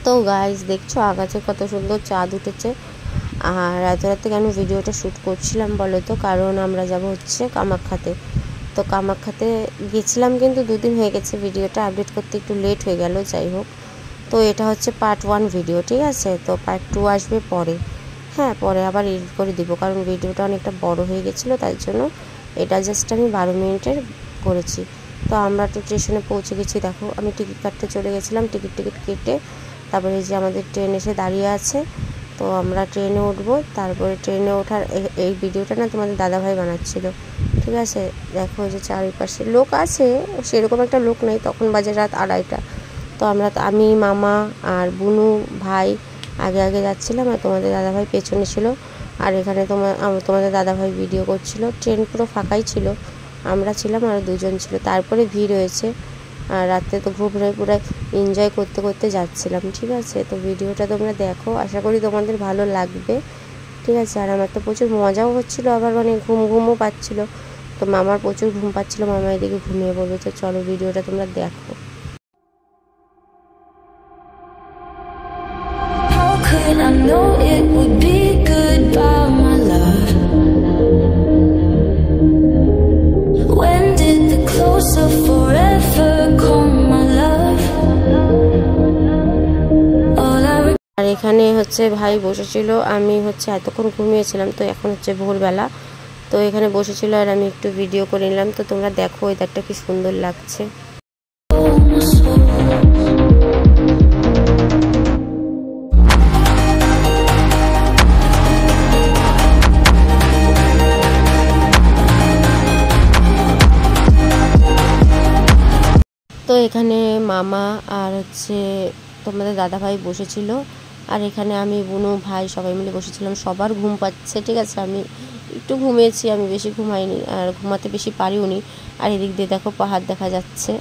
তো গাইস দেখছো আকাশে কত সুন্দর চাঁদ উঠেছে। আর এত রাতে কেন ভিডিওটা শ্যুট করছিলাম বলো তো, কারণ আমরা যাব হচ্ছে কামাখ্যাতে। তো কামাখ্যাতে গেছিলাম কিন্তু 2 দিন হয়ে গেছে, ভিডিওটা আপডেট করতে একটু লেট হয়ে গেল। যাই হোক, তো এটা হচ্ছে পার্ট 1 ভিডিও, ঠিক আছে। তো পার্ট 2 আসবে পরে, হ্যাঁ পরে আবার এডিট করে দিব, কারণ ভিডিওটা অনেকটা বড় হয়ে গেছিলো, তাই জন্য এটা জাস্ট আমি 12 মিনিটের করেছি। তো আমরা তো স্টেশনে পৌঁছে গেছি, দেখো আমি টিকিট কাটতে চলে গেছিলাম। টিকিট কেটে তারপরে যে আমাদের ট্রেন এসে দাঁড়িয়ে আছে, তো আমরা ট্রেনে উঠবো। তারপরে ট্রেনে ওঠার এই ভিডিওটা না তোমাদের দাদাভাই বানাচ্ছিল, ঠিক আছে। দেখো যে চারিপাশে লোক আছে, সেরকম একটা লোক নেই, তখন বাজে রাত 2:30। তো আমি মামা আর বুনু ভাই আগে যাচ্ছিলাম, আর তোমাদের দাদাভাই পেছনে ছিল। আর এখানে তোমাদের দাদাভাই ভিডিও করছিল। ট্রেন পুরো ফাঁকাই ছিল, আমরা ছিলাম আর 2 জন ছিল। তারপরে ভিড় হয়েছে, আর রাতে তো ঘুরে পুরো এনজয় করতে যাচ্ছিলাম, ঠিক আছে। তো ভিডিওটা তোমরা দেখো, আশা করি তোমাদের ভালো লাগবে, ঠিক আছে। আর আমার তো প্রচুর মজাও হচ্ছিলো, আবার মানে ঘুমও পাচ্ছিলো। তো মামার প্রচুর ঘুম পাচ্ছিলো, মামা এদিকে ঘুমিয়ে পড়বে। তো চলো ভিডিওটা তোমরা দেখো। I know it would be goodbye, my love. When did the close of forever come, my love? আর এখানে হচ্ছে ভাই বসেছিল, আমি হচ্ছে এতক্ষণ ঘুমিয়েছিলাম। তো এখন হচ্ছে ভোরবেলা, তো এখানে বসেছিল আর আমি একটু ভিডিও করে নিলাম। তো তোমরা দেখো ওয়েদারটা কি সুন্দর লাগছে। তো এখানে মামা আর হচ্ছে তোমাদের দাদাভাই বসেছিল, আর এখানে আমি বুনু ভাই সবাই মিলে বসেছিলাম। সবার ঘুম পাচ্ছে, ঠিক আছে। আমি একটু ঘুমিয়েছি, আমি বেশি ঘুমাইনি আর ঘুমাতে বেশি পারিওনি। আর এদিক দিয়ে দেখো পাহাড় দেখা যাচ্ছে।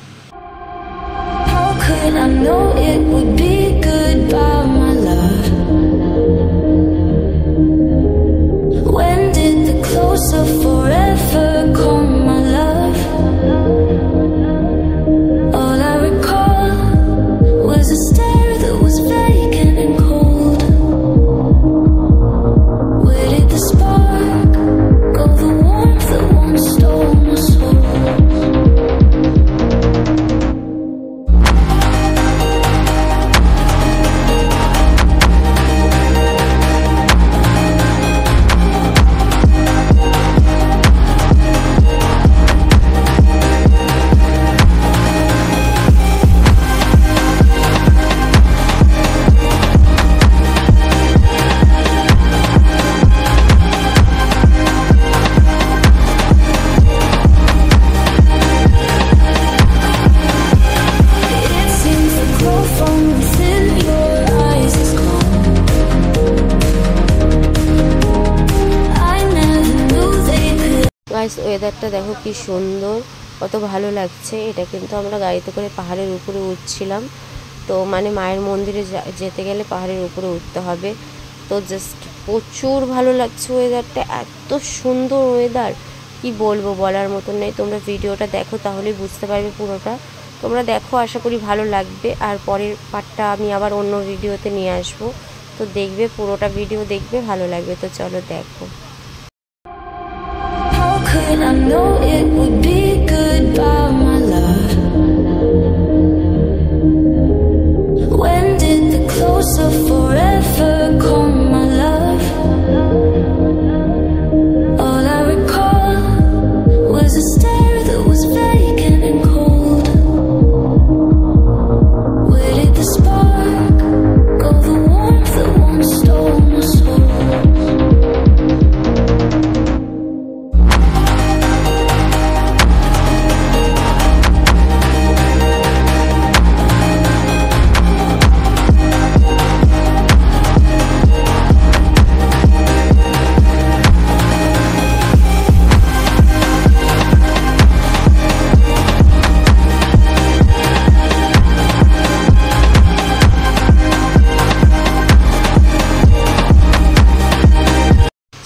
ওয়েদারটা দেখো কি সুন্দর, কত ভালো লাগছে। এটা কিন্তু আমরা গাড়িতে করে পাহাড়ের উপরে উঠছিলাম। তো মানে মায়ের মন্দিরে যেতে গেলে পাহাড়ের উপরে উঠতে হবে। তো জাস্ট প্রচুর ভালো লাগছে ওয়েদারটা, এত সুন্দর ওয়েদার, কি বলবো, বলার মতন নেই। তোমরা ভিডিওটা দেখো, তাহলেই বুঝতে পারবে পুরোটা। তোমরা দেখো, আশা করি ভালো লাগবে। আর পরের পার্টটা আমি আবার অন্য ভিডিওতে নিয়ে আসবো, তো দেখবে, পুরোটা ভিডিও দেখবে, ভালো লাগবে। তো চলো দেখো। I know it would be goodbye, my love. When did the close of forever come, my love? All I recall was a stare that was vacant and cold. Where did the spark go, the warmth that once stole my soul?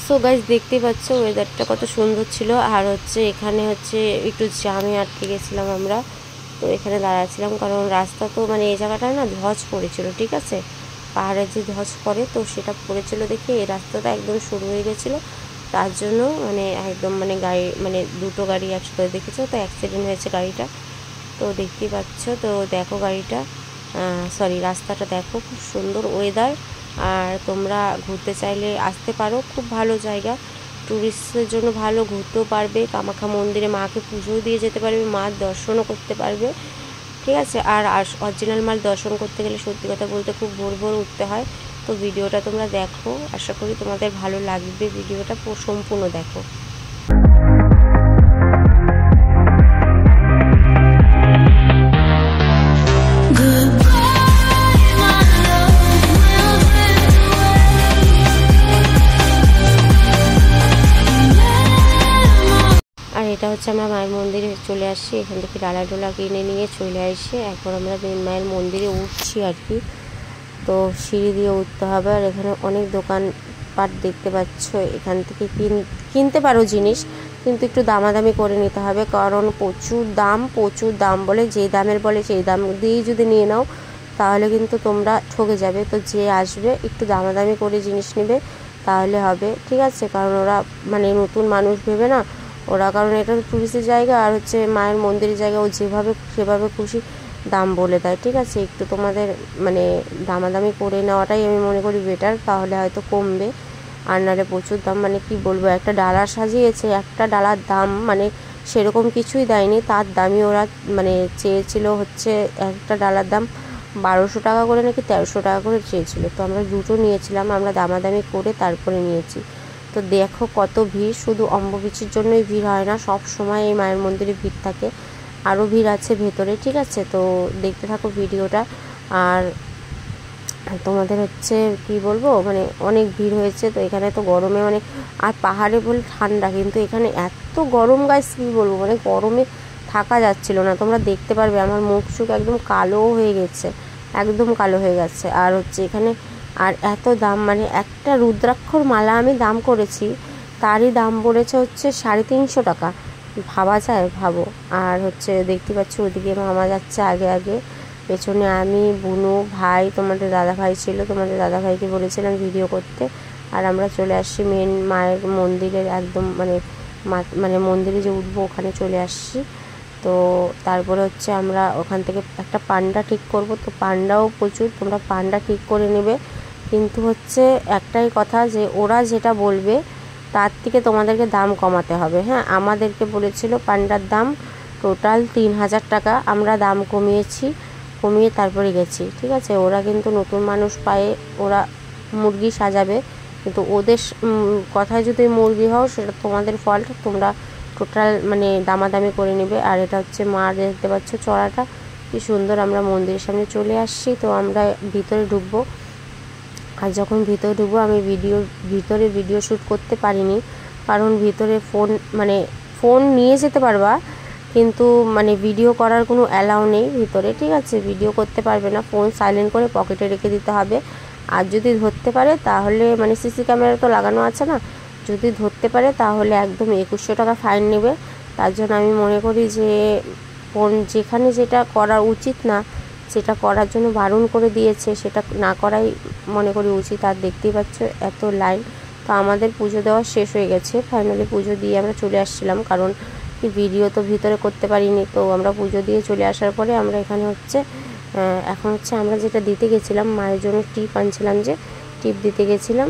So guys দেখতে পাচ্ছ ওয়েদারটা কত সুন্দর ছিল। আর হচ্ছে এখানে হচ্ছে একটু জামে আটকে গেছিলাম আমরা, তো এখানে দাঁড়াচ্ছিলাম, কারণ রাস্তা তো মানে এই জায়গাটায় না ধস পড়েছিল, ঠিক আছে, পাহাড়ের যে ধস পড়ে তো সেটা পড়েছিল দেখে এই রাস্তাটা একদম শুরু হয়ে গেছিলো। তার জন্য মানে একদম মানে গাড়ি মানে দুটো গাড়ি একসাথে দেখেছো তো অ্যাক্সিডেন্ট হয়েছে গাড়িটা। তো দেখতেই পাচ্ছ, তো দেখো গাড়িটা রাস্তাটা দেখো, খুব সুন্দর ওয়েদার। আর তোমরা ঘুরতে চাইলে আসতে পারো, খুব ভালো জায়গা, ট্যুরিস্টদের জন্য ভালো, ঘুরতেও পারবে, কামাখ্যা মন্দিরে মাকে পুজোও দিয়ে যেতে পারবে, মার দর্শনও করতে পারবে, ঠিক আছে। আর অরিজিনাল মাল দর্শন করতে গেলে সত্যি কথা বলতে খুব ভোর ভোর উঠতে হয়। তো ভিডিওটা তোমরা দেখো, আশা করি তোমাদের ভালো লাগবে, ভিডিওটা সম্পূর্ণ দেখো। আর এটা হচ্ছে আমরা মায়ের মন্দিরে চলে আসছি, এখান থেকে ডালা ডোলা কিনে নিয়ে চলে আসি, এখন আমরা মায়ের মন্দিরে উঠছি আর কি। তো সিঁড়ি দিয়ে উঠতে হবে, আর এখানে অনেক দোকানপাট দেখতে পাচ্ছ, এখান থেকে কিনতে পারো জিনিস, কিন্তু একটু দামাদামি করে নিতে হবে, কারণ প্রচুর দাম বলে, যে দামের বলে সেই দাম দিয়েই যদি নিয়ে নাও তাহলে কিন্তু তোমরা ঠকে যাবে। তো যে আসবে একটু দামাদামি করে জিনিস নেবে, তাহলে হবে, ঠিক আছে। কারণ ওরা মানে নতুন মানুষ ভেবে না ওরা, কারণ এটা টুরিস্টের জায়গা আর হচ্ছে মায়ের মন্দিরের জায়গা, ও সেভাবে খুশি দাম বলে দেয়, ঠিক আছে। একটু তোমাদের মানে দামাদামি করে নেওয়াটাই আমি মনে করি বেটার, তাহলে হয়তো কমবে, আর নাহলে প্রচুর দাম, মানে কি বলবো, একটা ডালা সাজিয়েছে, একটা ডালার দাম মানে সেরকম কিছুই দেয়নি, তার দামই ওরা মানে চেয়েছিল হচ্ছে একটা ডালার দাম 1200 টাকা করে নাকি 1300 টাকা করে চেয়েছিল। তো আমরা দুটো নিয়েছিলাম, আমরা দামাদামি করে তারপরে নিয়েছি। তো দেখো কত ভিড়, শুধু অম্বুবাচীর জন্যই ভিড় হয় না, সব সময় এই মায়ের মন্দিরে ভিড় থাকে, আরও ভিড় আছে ভেতরে, ঠিক আছে। তো দেখতে থাকো ভিডিওটা। আর তোমাদের হচ্ছে কি বলবো, মানে অনেক ভিড় হয়েছে, তো এখানে তো গরমে মানে, আর পাহাড়ে বলে ঠান্ডা, কিন্তু এখানে এত গরম গাইস কী বলবো, মানে গরমে থাকা যাচ্ছিল না, তোমরা দেখতে পারবে আমার মুখ চুখ একদম কালো হয়ে গেছে, একদম কালো হয়ে গেছে। আর হচ্ছে এখানে আর এত দাম, মানে একটা রুদ্রাক্ষর মালা আমি দাম করেছি, তারই দাম বলেছে হচ্ছে 350 টাকা, ভাবা যায়, ভাবো। আর হচ্ছে দেখতে পাচ্ছি ওদিকে মামা যাচ্ছে আগে, পেছনে আমি, বুনু, ভাই, তোমাদের দাদা ভাই ছিল, তোমাদের দাদা ভাইকে বলেছিলাম ভিডিও করতে। আর আমরা চলে আসছি মেন মায়ের মন্দিরের একদম মানে মন্দিরে যে উঠবো ওখানে চলে আসছি। তো তারপরে হচ্ছে আমরা ওখান থেকে একটা পান্ডা ঠিক করব, তো পান্ডাও প্রচুর, তোমরা পান্ডা ঠিক করে নেবে, কিন্তু হচ্ছে একটাই কথা যে ওরা যেটা বলবে তার থেকে তোমাদেরকে দাম কমাতে হবে, হ্যাঁ। আমাদেরকে বলেছিল পান্ডার দাম টোটাল 3000 টাকা, আমরা দাম কমিয়ে তারপরে গেছি, ঠিক আছে। ওরা কিন্তু নতুন মানুষ পায়ে ওরা মুরগি সাজাবে, কিন্তু ওদের কথায় যদি মুরগি হও সেটা তোমাদের ফল্ট, তোমরা টোটাল মানে দামাদামি করে নেবে। আর এটা হচ্ছে মা, দেখতে পাচ্ছ চড়াটা কি সুন্দর। আমরা মন্দিরের সামনে চলে আসছি, তো আমরা ভিতরে ঢুকবো। আর যখন ভিতরে ঢুকবো আমি ভিতরে ভিডিও শ্যুট করতে পারিনি, কারণ ভিতরে ফোন নিয়ে যেতে পারবা, কিন্তু মানে ভিডিও করার কোনো অ্যালাউ নেই ভিতরে, ঠিক আছে। ভিডিও করতে পারবে না, ফোন সাইলেন্ট করে পকেটে রেখে দিতে হবে। আর যদি ধরতে পারে তাহলে মানে সিসি ক্যামেরা তো লাগানো আছে না, যদি ধরতে পারে তাহলে একদম 2100 টাকা ফাইন নেবে। তার জন্য আমি মনে করি যে ফোন যেখানে যেটা করা উচিত না, সেটা করার জন্য বারণ করে দিয়েছে, সেটা না করাই মনে করি উচিত। আর দেখতেই পাচ্ছ এত লাইন। তো আমাদের পুজো দেওয়া শেষ হয়ে গেছে, ফাইনালি পুজো দিয়ে আমরা চলে আসছিলাম, কারণ ভিডিও তো ভিতরে করতে পারিনি। তো আমরা পুজো দিয়ে চলে আসার পরে আমরা এখানে হচ্ছে এখন হচ্ছে আমরা যেটা দিতে গেছিলাম, মায়ের জন্য টিপ আনছিলাম, যে টিপ দিতে গেছিলাম,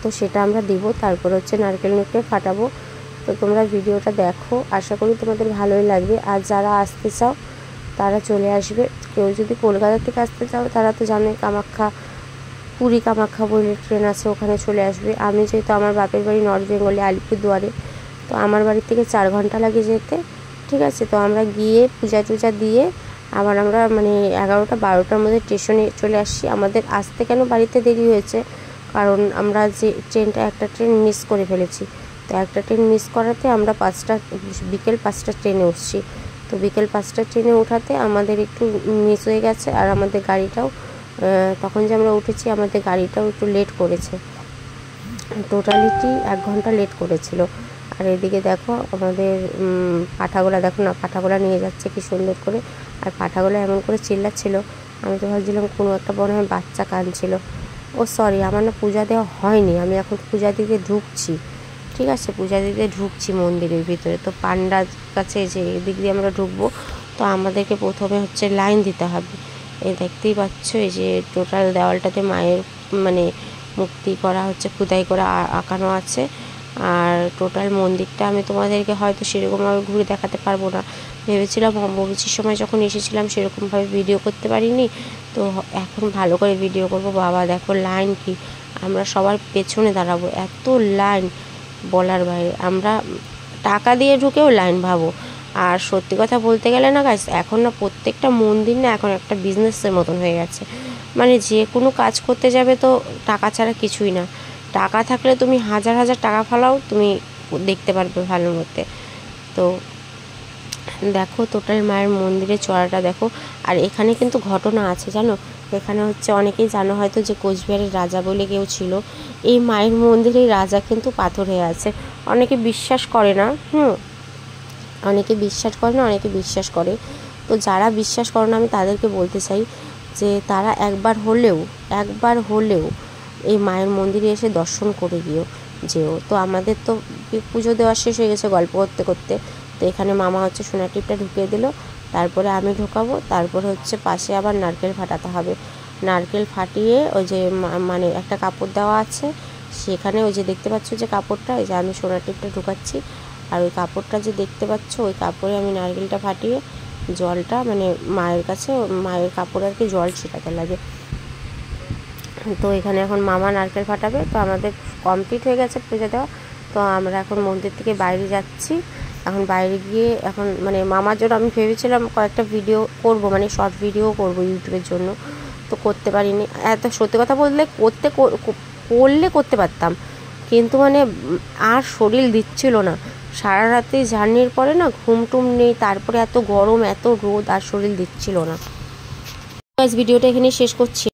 তো সেটা আমরা দিব। তারপর হচ্ছে নারকেল নেকড়ে ফাটাবো। তো তোমরা ভিডিওটা দেখো, আশা করি তোমাদের ভালোই লাগবে। আর যারা আসতে চাও তারা চলে আসবে, কেউ যদি কলকাতা থেকে আসতে চাও তারা তো জানোই পুরী কামাখ্যা বলে ট্রেন আছে, ওখানে চলে আসবে। আমি যেহেতু আমার বাপের বাড়ি নর্থ বেঙ্গলে আলিপুরদুয়ারে, তো আমার বাড়ি থেকে 4 ঘন্টা লাগে যেতে, ঠিক আছে। তো আমরা গিয়ে পূজা টুজা দিয়ে আবার আমরা মানে 11টা-12টার মধ্যে স্টেশনে চলে আসছি। আমাদের আসতে কেন বাড়িতে দেরি হয়েছে, কারণ আমরা যে একটা ট্রেন মিস করে ফেলেছি। তো একটা ট্রেন মিস করাতে আমরা বিকেল 5টা ট্রেনে উঠছি। তো বিকেল 5টা ট্রেনে ওঠাতে আমাদের একটু মিস হয়ে গেছে, আর আমাদের গাড়িটাও তখন যে আমরা উঠেছি আমাদের গাড়িটাও একটু লেট করেছে, টোটালিটি 1 ঘন্টা লেট করেছিল। আর এদিকে দেখো আমাদের পাঠাগুলো, দেখো না পাঠাগুলো নিয়ে যাচ্ছে কি সুন্দর করে। আর পাঠাগুলো এমন করে চিল্লাচ্ছিল, আমি তো ভাবছিলাম কোনো একটা মনে হয় বাচ্চা কাঁদছিল। ও সরি, আমার না পূজা দেওয়া হয়নি, আমি এখন পূজা দিতে ঢুকছি, ঠিক আছে, পূজা দিতে ঢুকছি মন্দিরের ভিতরে। তো পান্ডার কাছে যে এদিক দিয়ে আমরা ঢুকবো, তো আমাদেরকে প্রথমে হচ্ছে লাইন দিতে হবে। এই দেখতেই পাচ্ছ, এই যে টোটাল দেওয়ালটাতে মায়ের মানে মূর্তি করা হচ্ছে, খোদাই করা আঁকানো আছে। আর টোটাল মন্দিরটা আমি তোমাদেরকে হয়তো সেরকমভাবে ঘুরে দেখাতে পারবো না, ভেবেছিলাম অম্বুবাচীর সময় যখন এসেছিলাম সেরকমভাবে ভিডিও করতে পারিনি, তো এখন ভালো করে ভিডিও করব। বাবা দেখো লাইন কি, আমরা সবার পেছনে দাঁড়াবো, এত লাইন বলার বাইরে। আমরা টাকা দিয়ে ঢুকেও লাইন, ভাবো। আর সত্যি কথা বলতে গেলে না গাইস, এখন না প্রত্যেকটা মন্দির না এখন একটা বিজনেসের মতন হয়ে গেছে। মানে যে কোনো কাজ করতে যাবে তো টাকা ছাড়া কিছুই না। টাকা থাকলে তুমি হাজার হাজার টাকা ফেলাও, তুমি দেখতে পারবে ভালো মতে। তো দেখো টোটাল মায়ের মন্দিরের চড়াটা দেখো। আর এখানে কিন্তু ঘটনা আছে জানো, এখানে হচ্ছে অনেকেই জানো হয়তো যে কোচবিহারের রাজা বলে কেউ ছিল, এই মায়ের মন্দিরের রাজা কিন্তু পাথরে আছে। অনেকে বিশ্বাস করে না, অনেকে বিশ্বাস করে না, অনেকে বিশ্বাস করে। তো যারা বিশ্বাস করে না, আমি তাদেরকে বলতে চাই যে তারা একবার হলেও এই মায়ের মন্দিরে এসে দর্শন করে যেও। তো আমাদের তো পুজো দেওয়া শেষ হয়ে গেছে গল্প করতে করতে। তো এখানে মামা হচ্ছে সোনার টিপটা ঢুকিয়ে দিল, তারপরে আমি ঢোকাবো, তারপরে হচ্ছে পাশে আবার নারকেল ফাটাতে হবে। নারকেল ফাটিয়ে ওই যে মানে একটা কাপড় দেওয়া আছে সেখানে, ওই যে দেখতে পাচ্ছ যে কাপড়টা, ওই যে আমি সোনার টিপটা ঢুকাচ্ছি, আর ওই কাপড়টা যে দেখতে পাচ্ছ ওই কাপড়ে আমি নারকেলটা ফাটিয়ে জলটা মানে মায়ের কাছে, মায়ের কাপড়ে আর কি জল ছিটাতে লাগে। তো এখানে এখন মামা নারকেল ফাটাবে। তো আমাদের কমপ্লিট হয়ে গেছে পুজো দেওয়া। তো আমরা এখন মন্দির থেকে বাইরে যাচ্ছি। এখন বাইরে গিয়ে এখন মানে মামার জন্য আমি ভেবেছিলাম কয়েকটা ভিডিও করব, মানে শর্ট ভিডিও করব ইউটিউবের জন্য, তো করতে পারিনি। এত সত্যি কথা বললে করতে পারতাম, কিন্তু মানে আর শরীর দিচ্ছিল না। সারা রাতে জার্নির পরে না ঘুম টুম নেই, তারপরে এত গরম এত রোদ, আর শরীর দিচ্ছিল না। ভিডিওটা এখানে শেষ করছি।